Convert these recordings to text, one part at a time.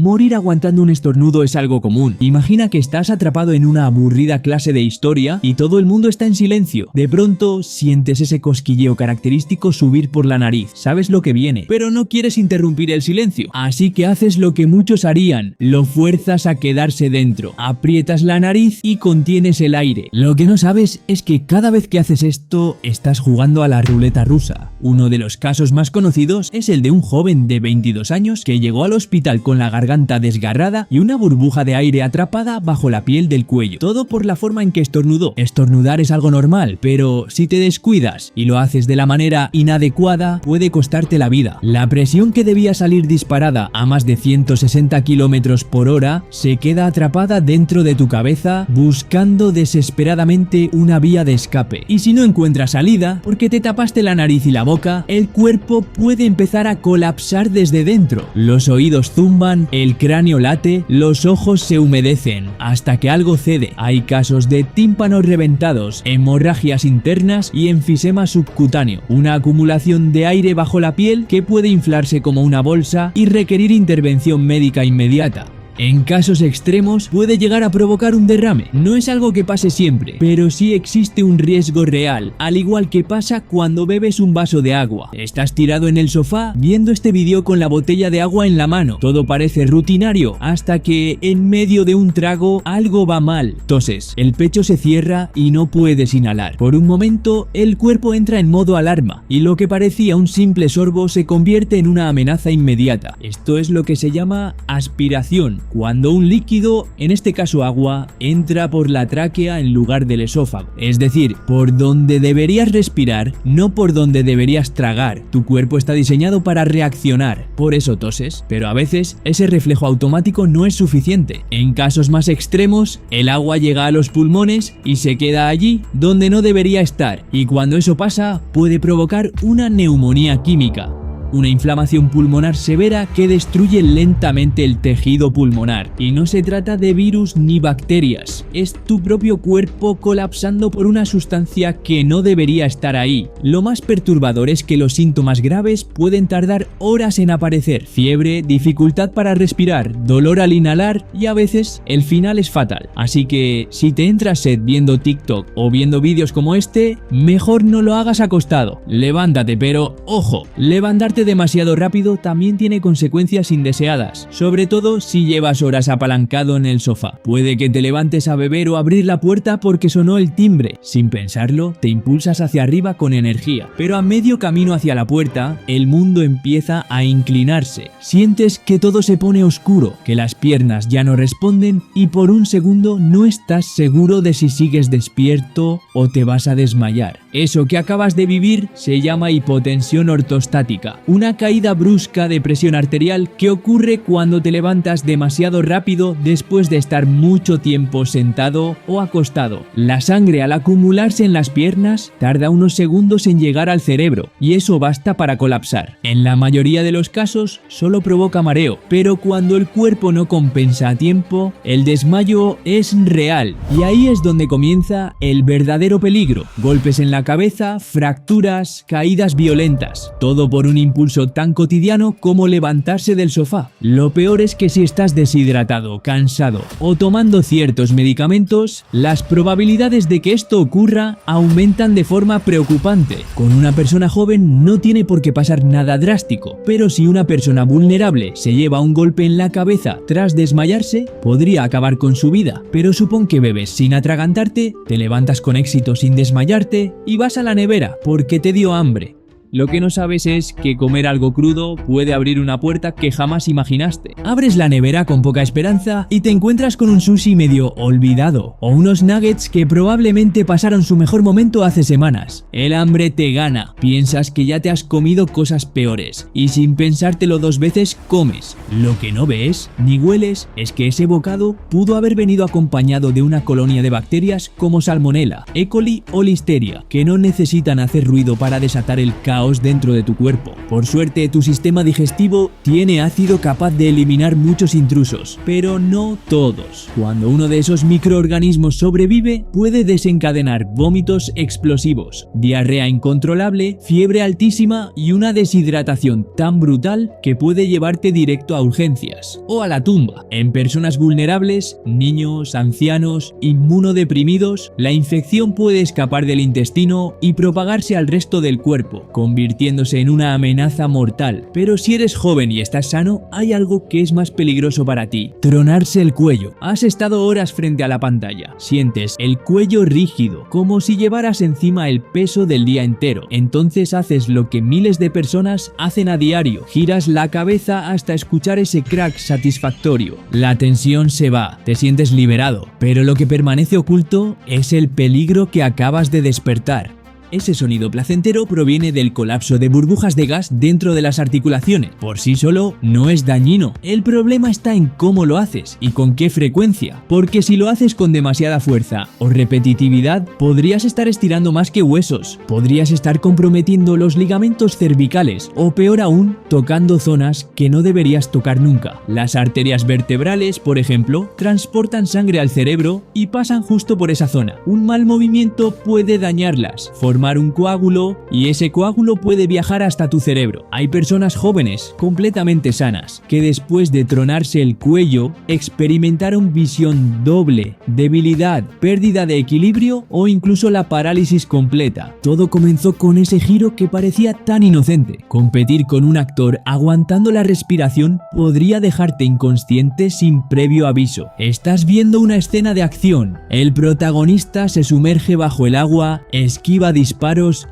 Morir aguantando un estornudo es algo común. Imagina que estás atrapado en una aburrida clase de historia y todo el mundo está en silencio. De pronto sientes ese cosquilleo característico subir por la nariz. Sabes lo que viene, pero no quieres interrumpir el silencio. Así que haces lo que muchos harían. Lo fuerzas a quedarse dentro. Aprietas la nariz y contienes el aire. Lo que no sabes es que cada vez que haces esto, estás jugando a la ruleta rusa. Uno de los casos más conocidos es el de un joven de 22 años que llegó al hospital con la garganta desgarrada y una burbuja de aire atrapada bajo la piel del cuello. Todo por la forma en que estornudó. Estornudar es algo normal, pero si te descuidas y lo haces de la manera inadecuada, puede costarte la vida. La presión que debía salir disparada a más de 160 km por hora se queda atrapada dentro de tu cabeza buscando desesperadamente una vía de escape. Y si no encuentras salida, porque te tapaste la nariz y la boca, el cuerpo puede empezar a colapsar desde dentro. Los oídos zumban, el cráneo late, los ojos se humedecen, hasta que algo cede. Hay casos de tímpanos reventados, hemorragias internas y enfisema subcutáneo, una acumulación de aire bajo la piel que puede inflarse como una bolsa y requerir intervención médica inmediata. En casos extremos puede llegar a provocar un derrame. No es algo que pase siempre, pero sí existe un riesgo real, al igual que pasa cuando bebes un vaso de agua. Estás tirado en el sofá viendo este vídeo con la botella de agua en la mano. Todo parece rutinario hasta que en medio de un trago algo va mal. Toses, el pecho se cierra y no puedes inhalar. Por un momento el cuerpo entra en modo alarma y lo que parecía un simple sorbo se convierte en una amenaza inmediata. Esto es lo que se llama aspiración. Cuando un líquido, en este caso agua, entra por la tráquea en lugar del esófago. Es decir, por donde deberías respirar, no por donde deberías tragar. Tu cuerpo está diseñado para reaccionar, por eso toses. Pero a veces ese reflejo automático no es suficiente. En casos más extremos, el agua llega a los pulmones y se queda allí donde no debería estar. Y cuando eso pasa, puede provocar una neumonía química. Una inflamación pulmonar severa que destruye lentamente el tejido pulmonar. Y no se trata de virus ni bacterias, es tu propio cuerpo colapsando por una sustancia que no debería estar ahí. Lo más perturbador es que los síntomas graves pueden tardar horas en aparecer. Fiebre, dificultad para respirar, dolor al inhalar y a veces el final es fatal. Así que si te entra sed viendo TikTok o viendo vídeos como este, mejor no lo hagas acostado. Levántate, pero ojo, levantarte demasiado rápido también tiene consecuencias indeseadas, sobre todo si llevas horas apalancado en el sofá. Puede que te levantes a beber o abrir la puerta porque sonó el timbre. Sin pensarlo, te impulsas hacia arriba con energía, pero a medio camino hacia la puerta, el mundo empieza a inclinarse. Sientes que todo se pone oscuro, que las piernas ya no responden y por un segundo no estás seguro de si sigues despierto o te vas a desmayar. Eso que acabas de vivir se llama hipotensión ortostática, una caída brusca de presión arterial que ocurre cuando te levantas demasiado rápido después de estar mucho tiempo sentado o acostado. La sangre al acumularse en las piernas tarda unos segundos en llegar al cerebro y eso basta para colapsar. En la mayoría de los casos solo provoca mareo, pero cuando el cuerpo no compensa a tiempo, el desmayo es real y ahí es donde comienza el verdadero peligro. Golpes en la cabeza, fracturas, caídas violentas, todo por un impulso tan cotidiano como levantarse del sofá. Lo peor es que si estás deshidratado, cansado o tomando ciertos medicamentos, las probabilidades de que esto ocurra aumentan de forma preocupante. Con una persona joven no tiene por qué pasar nada drástico, pero si una persona vulnerable se lleva un golpe en la cabeza tras desmayarse, podría acabar con su vida. Pero supón que bebes sin atragantarte, te levantas con éxito sin desmayarte y vas a la nevera porque te dio hambre. Lo que no sabes es que comer algo crudo puede abrir una puerta que jamás imaginaste. Abres la nevera con poca esperanza y te encuentras con un sushi medio olvidado o unos nuggets que probablemente pasaron su mejor momento hace semanas. El hambre te gana, piensas que ya te has comido cosas peores y sin pensártelo dos veces comes. Lo que no ves ni hueles es que ese bocado pudo haber venido acompañado de una colonia de bacterias como Salmonella, E. coli o Listeria, que no necesitan hacer ruido para desatar el caos caos dentro de tu cuerpo. Por suerte, tu sistema digestivo tiene ácido capaz de eliminar muchos intrusos, pero no todos. Cuando uno de esos microorganismos sobrevive, puede desencadenar vómitos explosivos, diarrea incontrolable, fiebre altísima y una deshidratación tan brutal que puede llevarte directo a urgencias o a la tumba. En personas vulnerables, niños, ancianos, inmunodeprimidos, la infección puede escapar del intestino y propagarse al resto del cuerpo, convirtiéndose en una amenaza mortal. Pero si eres joven y estás sano, hay algo que es más peligroso para ti: tronarse el cuello. Has estado horas frente a la pantalla, sientes el cuello rígido, como si llevaras encima el peso del día entero. Entonces haces lo que miles de personas hacen a diario: giras la cabeza hasta escuchar ese crack satisfactorio. La tensión se va, te sientes liberado, pero lo que permanece oculto es el peligro que acabas de despertar. Ese sonido placentero proviene del colapso de burbujas de gas dentro de las articulaciones. Por sí solo no es dañino. El problema está en cómo lo haces y con qué frecuencia. Porque si lo haces con demasiada fuerza o repetitividad, podrías estar estirando más que huesos. Podrías estar comprometiendo los ligamentos cervicales o, peor aún, tocando zonas que no deberías tocar nunca. Las arterias vertebrales, por ejemplo, transportan sangre al cerebro y pasan justo por esa zona. Un mal movimiento puede dañarlas, formar un coágulo, y ese coágulo puede viajar hasta tu cerebro. Hay personas jóvenes, completamente sanas, que después de tronarse el cuello experimentaron visión doble, debilidad, pérdida de equilibrio o incluso la parálisis completa. Todo comenzó con ese giro que parecía tan inocente. Competir con un actor aguantando la respiración podría dejarte inconsciente sin previo aviso. Estás viendo una escena de acción. El protagonista se sumerge bajo el agua, esquiva disparos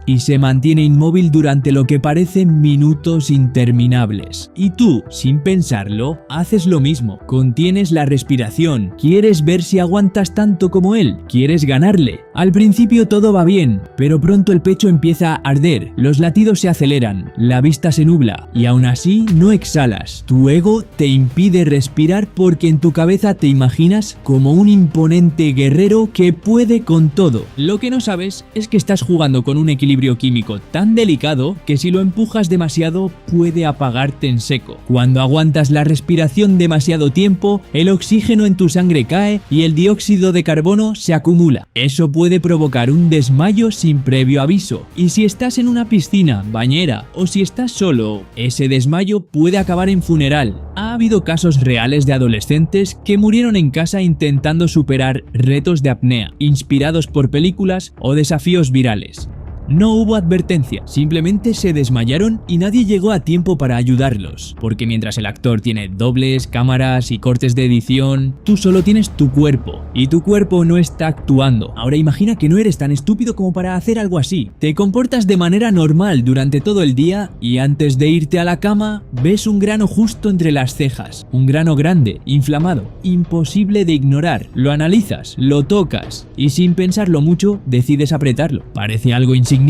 y se mantiene inmóvil durante lo que parecen minutos interminables. Y tú, sin pensarlo, haces lo mismo. Contienes la respiración. Quieres ver si aguantas tanto como él. Quieres ganarle. Al principio todo va bien, pero pronto el pecho empieza a arder, los latidos se aceleran, la vista se nubla y aún así no exhalas. Tu ego te impide respirar porque en tu cabeza te imaginas como un imponente guerrero que puede con todo. Lo que no sabes es que estás jugando con un equilibrio químico tan delicado que si lo empujas demasiado puede apagarte en seco. Cuando aguantas la respiración demasiado tiempo, el oxígeno en tu sangre cae y el dióxido de carbono se acumula. Eso puede provocar un desmayo sin previo aviso. Y si estás en una piscina, bañera o si estás solo, ese desmayo puede acabar en funeral. Ha habido casos reales de adolescentes que murieron en casa intentando superar retos de apnea, inspirados por películas o desafíos virales. No hubo advertencia, simplemente se desmayaron y nadie llegó a tiempo para ayudarlos, porque mientras el actor tiene dobles, cámaras y cortes de edición, tú solo tienes tu cuerpo, y tu cuerpo no está actuando. Ahora imagina que no eres tan estúpido como para hacer algo así. Te comportas de manera normal durante todo el día y antes de irte a la cama, ves un grano justo entre las cejas, un grano grande, inflamado, imposible de ignorar. Lo analizas, lo tocas y sin pensarlo mucho decides apretarlo. Parece algo insignificante,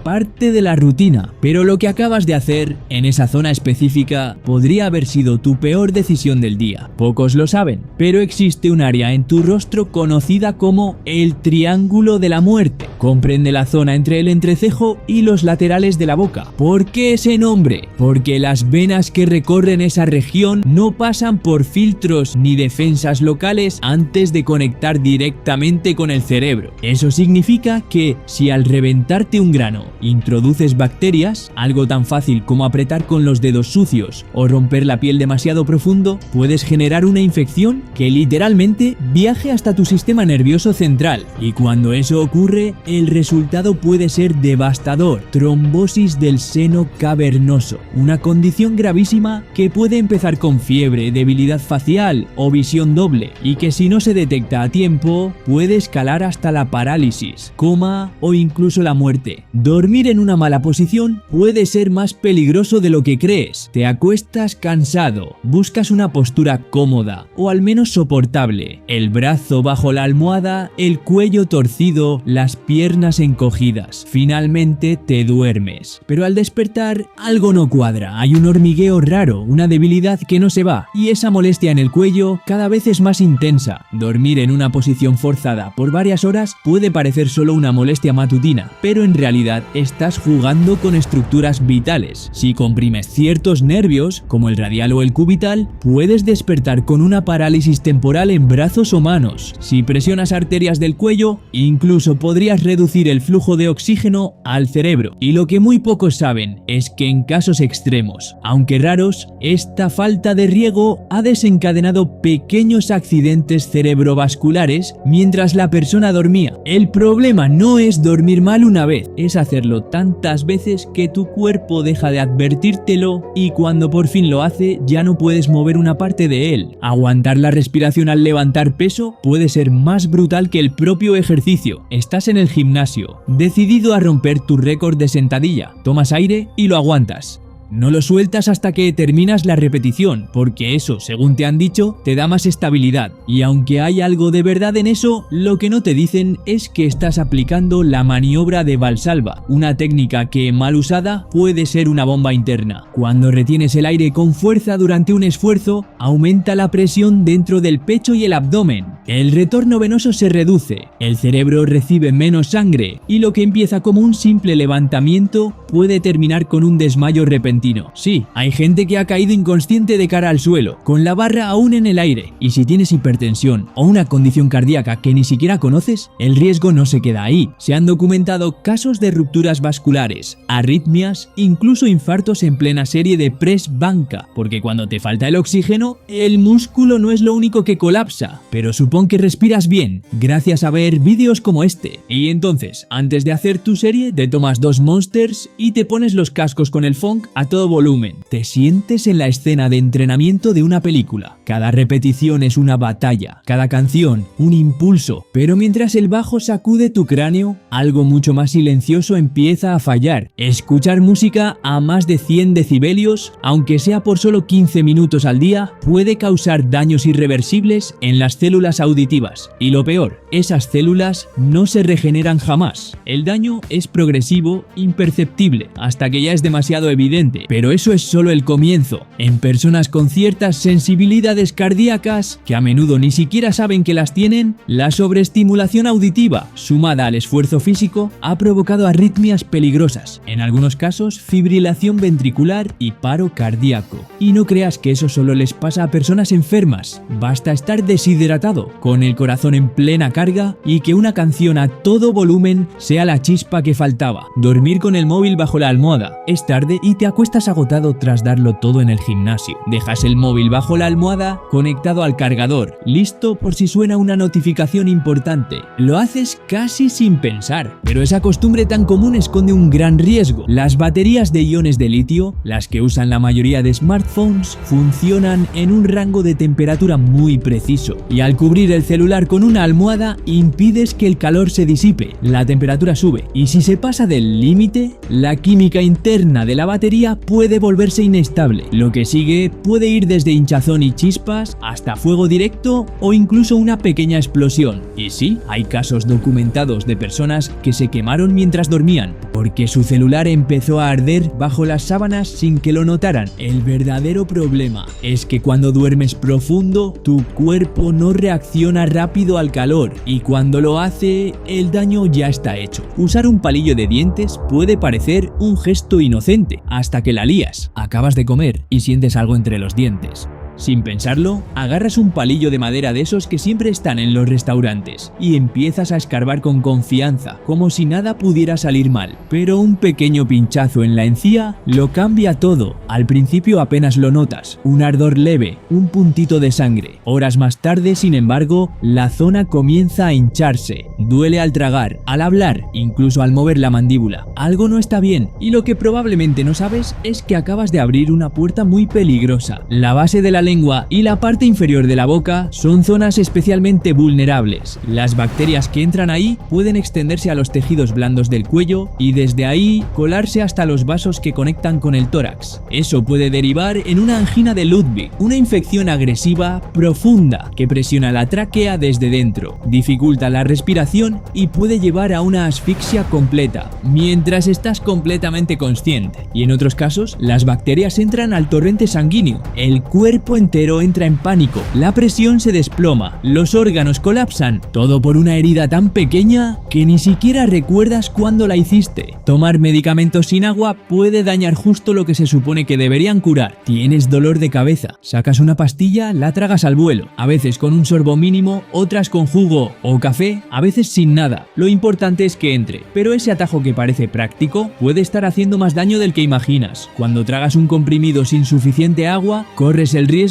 parte de la rutina, pero lo que acabas de hacer en esa zona específica podría haber sido tu peor decisión del día. Pocos lo saben, pero existe un área en tu rostro conocida como el triángulo de la muerte. Comprende la zona entre el entrecejo y los laterales de la boca. ¿Por qué ese nombre? Porque las venas que recorren esa región no pasan por filtros ni defensas locales antes de conectar directamente con el cerebro. Eso significa que si al reventar un grano introduces bacterias, algo tan fácil como apretar con los dedos sucios o romper la piel demasiado profundo, puedes generar una infección que literalmente viaje hasta tu sistema nervioso central. Y cuando eso ocurre, el resultado puede ser devastador: trombosis del seno cavernoso, una condición gravísima que puede empezar con fiebre, debilidad facial o visión doble, y que si no se detecta a tiempo puede escalar hasta la parálisis, coma o incluso la muerte. Dormir en una mala posición puede ser más peligroso de lo que crees. Te acuestas cansado, buscas una postura cómoda o al menos soportable, el brazo bajo la almohada, el cuello torcido, las piernas encogidas. Finalmente te duermes, pero al despertar algo no cuadra, hay un hormigueo raro, una debilidad que no se va y esa molestia en el cuello cada vez es más intensa. Dormir en una posición forzada por varias horas puede parecer solo una molestia matutina, pero en realidad estás jugando con estructuras vitales. Si comprimes ciertos nervios, como el radial o el cubital, puedes despertar con una parálisis temporal en brazos o manos. Si presionas arterias del cuello, incluso podrías reducir el flujo de oxígeno al cerebro. Y lo que muy pocos saben es que en casos extremos, aunque raros, esta falta de riego ha desencadenado pequeños accidentes cerebrovasculares mientras la persona dormía. El problema no es dormir mal una vez, es hacerlo tantas veces que tu cuerpo deja de advertírtelo y cuando por fin lo hace ya no puedes mover una parte de él. Aguantar la respiración al levantar peso puede ser más brutal que el propio ejercicio. Estás en el gimnasio, decidido a romper tu récord de sentadilla, tomas aire y lo aguantas. No lo sueltas hasta que terminas la repetición, porque eso, según te han dicho, te da más estabilidad. Y aunque hay algo de verdad en eso, lo que no te dicen es que estás aplicando la maniobra de Valsalva, una técnica que, mal usada, puede ser una bomba interna. Cuando retienes el aire con fuerza durante un esfuerzo, aumenta la presión dentro del pecho y el abdomen. El retorno venoso se reduce, el cerebro recibe menos sangre y lo que empieza como un simple levantamiento puede terminar con un desmayo repentino. Sí, hay gente que ha caído inconsciente de cara al suelo, con la barra aún en el aire. Y si tienes hipertensión o una condición cardíaca que ni siquiera conoces, el riesgo no se queda ahí. Se han documentado casos de rupturas vasculares, arritmias, incluso infartos en plena serie de press banca, porque cuando te falta el oxígeno, el músculo no es lo único que colapsa. Pero supón que respiras bien, gracias a ver vídeos como este. Y entonces, antes de hacer tu serie, te tomas 2 Monsters y te pones los cascos con el funk a todo volumen. Te sientes en la escena de entrenamiento de una película. Cada repetición es una batalla, cada canción un impulso, pero mientras el bajo sacude tu cráneo, algo mucho más silencioso empieza a fallar. Escuchar música a más de 100 decibelios, aunque sea por solo 15 minutos al día, puede causar daños irreversibles en las células auditivas. Y lo peor, esas células no se regeneran jamás. El daño es progresivo, imperceptible, hasta que ya es demasiado evidente. Pero eso es solo el comienzo. En personas con ciertas sensibilidades cardíacas, que a menudo ni siquiera saben que las tienen, la sobreestimulación auditiva, sumada al esfuerzo físico, ha provocado arritmias peligrosas, en algunos casos fibrilación ventricular y paro cardíaco. Y no creas que eso solo les pasa a personas enfermas, basta estar deshidratado, con el corazón en plena carga y que una canción a todo volumen sea la chispa que faltaba. Dormir con el móvil bajo la almohada. Es tarde y te acuestas agotado tras darlo todo en el gimnasio. Dejas el móvil bajo la almohada, conectado al cargador, listo por si suena una notificación importante. Lo haces casi sin pensar, pero esa costumbre tan común esconde un gran riesgo. Las baterías de iones de litio, las que usan la mayoría de smartphones, funcionan en un rango de temperatura muy preciso, y al cubrir el celular con una almohada impides que el calor se disipe, la temperatura sube, y si se pasa del límite, la química interna de la batería puede volverse inestable. Lo que sigue puede ir desde hinchazón y chispas hasta fuego directo o incluso una pequeña explosión. Y sí, hay casos documentados de personas que se quemaron mientras dormían, porque su celular empezó a arder bajo las sábanas sin que lo notaran. El verdadero problema es que cuando duermes profundo, tu cuerpo no reacciona rápido al calor, y cuando lo hace, el daño ya está hecho. Usar un palillo de dientes puede parecer un gesto inocente, hasta que la lías. Acabas de comer y sientes algo entre los dientes. Sin pensarlo, agarras un palillo de madera de esos que siempre están en los restaurantes y empiezas a escarbar con confianza, como si nada pudiera salir mal. Pero un pequeño pinchazo en la encía lo cambia todo. Al principio apenas lo notas, un ardor leve, un puntito de sangre. Horas más tarde, sin embargo, la zona comienza a hincharse. Duele al tragar, al hablar, incluso al mover la mandíbula. Algo no está bien, y lo que probablemente no sabes es que acabas de abrir una puerta muy peligrosa. La base de la lengua y la parte inferior de la boca son zonas especialmente vulnerables. Las bacterias que entran ahí pueden extenderse a los tejidos blandos del cuello y desde ahí colarse hasta los vasos que conectan con el tórax. Eso puede derivar en una angina de Ludwig, una infección agresiva profunda que presiona la tráquea desde dentro, dificulta la respiración y puede llevar a una asfixia completa, mientras estás completamente consciente. Y en otros casos, las bacterias entran al torrente sanguíneo. El cuerpo cuerpo entero entra en pánico, la presión se desploma, los órganos colapsan, todo por una herida tan pequeña que ni siquiera recuerdas cuándo la hiciste. Tomar medicamentos sin agua puede dañar justo lo que se supone que deberían curar. Tienes dolor de cabeza, sacas una pastilla, la tragas al vuelo, a veces con un sorbo mínimo, otras con jugo o café, a veces sin nada. Lo importante es que entre, pero ese atajo que parece práctico puede estar haciendo más daño del que imaginas. Cuando tragas un comprimido sin suficiente agua, corres el riesgo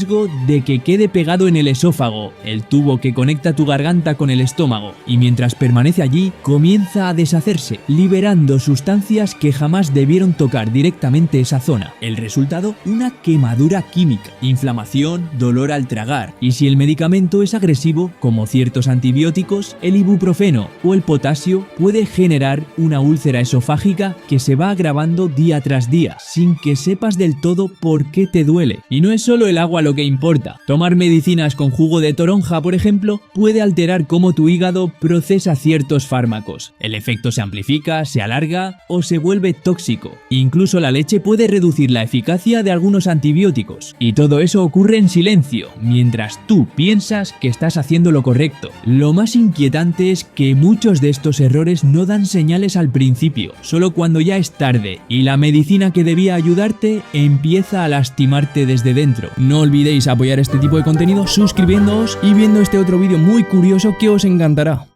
de que quede pegado en el esófago, el tubo que conecta tu garganta con el estómago, y mientras permanece allí, comienza a deshacerse, liberando sustancias que jamás debieron tocar directamente esa zona. El resultado, una quemadura química, inflamación, dolor al tragar, y si el medicamento es agresivo, como ciertos antibióticos, el ibuprofeno o el potasio, puede generar una úlcera esofágica que se va agravando día tras día, sin que sepas del todo por qué te duele. Y no es solo el agua lo que importa. Tomar medicinas con jugo de toronja, por ejemplo, puede alterar cómo tu hígado procesa ciertos fármacos. El efecto se amplifica, se alarga o se vuelve tóxico. Incluso la leche puede reducir la eficacia de algunos antibióticos. Y todo eso ocurre en silencio, mientras tú piensas que estás haciendo lo correcto. Lo más inquietante es que muchos de estos errores no dan señales al principio, solo cuando ya es tarde y la medicina que debía ayudarte empieza a lastimarte desde dentro. No olvidéis apoyar este tipo de contenido suscribiéndoos y viendo este otro vídeo muy curioso que os encantará.